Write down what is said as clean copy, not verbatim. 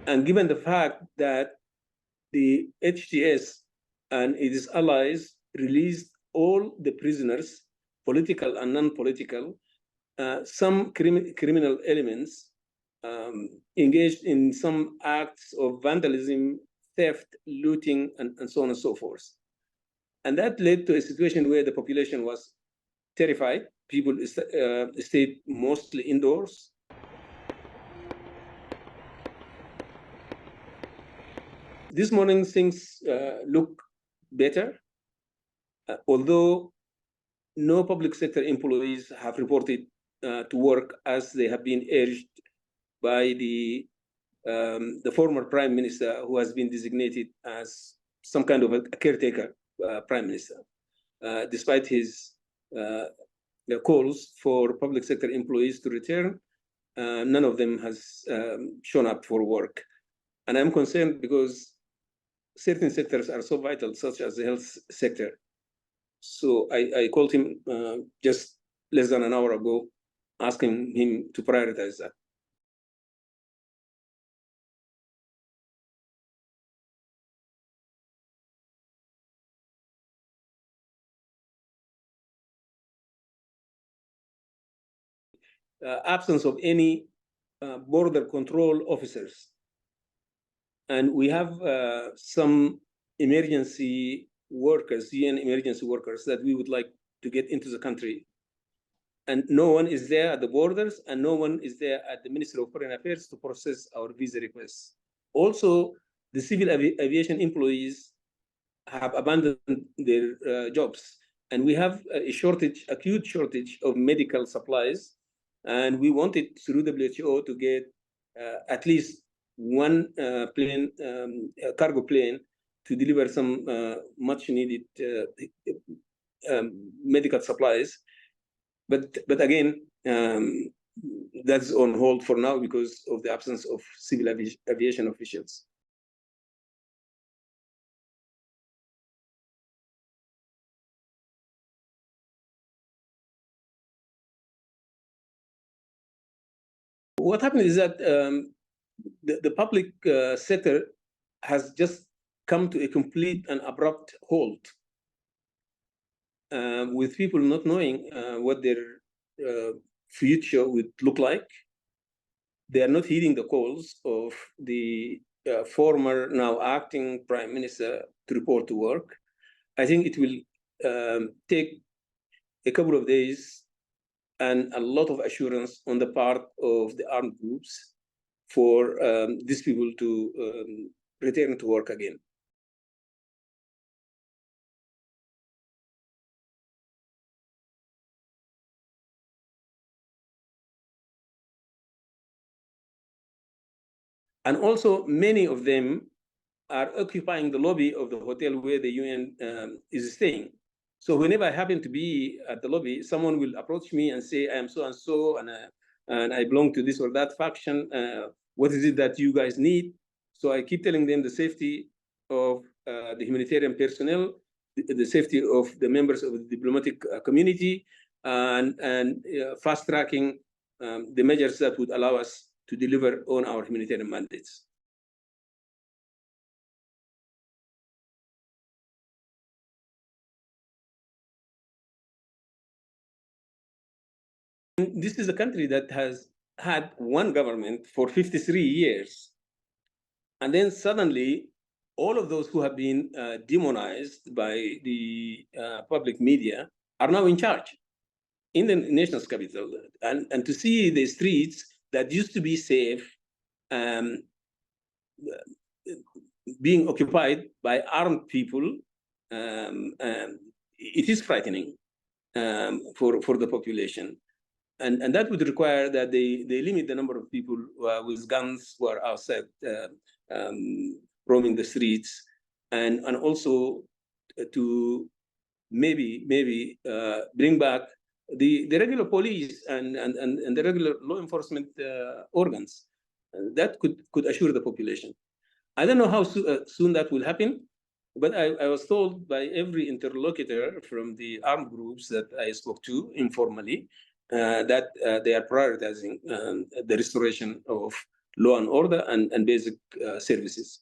And given the fact that the HTS and its allies released all the prisoners, political and non-political, some criminal elements engaged in some acts of vandalism, theft, looting, and so on and so forth. And that led to a situation where the population was terrified. People stayed mostly indoors. This morning, things look better, although no public sector employees have reported to work as they have been urged by the former prime minister, who has been designated as some kind of a caretaker prime minister, despite his calls for public sector employees to return. None of them has shown up for work. And I'm concerned because certain sectors are so vital, such as the health sector. So I called him just less than an hour ago, asking him to prioritize that. Absence of any border control officers. And we have some emergency workers, UN emergency workers, that we would like to get into the country. And no one is there at the borders, and no one is there at the Ministry of Foreign Affairs to process our visa requests. Also, the civil aviation employees have abandoned their jobs. And we have a shortage, acute shortage of medical supplies. And we wanted through WHO to get at least one plane, cargo plane, to deliver some much needed medical supplies. But again, that's on hold for now because of the absence of civil aviation officials. What happened is that the public sector has just come to a complete and abrupt halt, with people not knowing what their future would look like. They are not heeding the calls of the former, now acting prime minister to report to work. I think it will take a couple of days and a lot of assurance on the part of the armed groups for these people to return to work again. And also, many of them are occupying the lobby of the hotel where the UN is staying. So whenever I happen to be at the lobby, someone will approach me and say, I am so-and-so, and I belong to this or that faction. What is it that you guys need? So I keep telling them the safety of the humanitarian personnel, the safety of the members of the diplomatic community, and fast-tracking the measures that would allow us to deliver on our humanitarian mandates. This is a country that has had one government for 53 years. And then suddenly, all of those who have been demonized by the public media are now in charge in the nation's capital. And to see the streets that used to be safe being occupied by armed people, it is frightening for the population. And that would require that they limit the number of people with guns who are outside roaming the streets, and also to maybe bring back the regular police and the regular law enforcement organs. That could assure the population. I don't know how soon that will happen, but I was told by every interlocutor from the armed groups that I spoke to informally that they are prioritizing the restoration of law and order and basic services.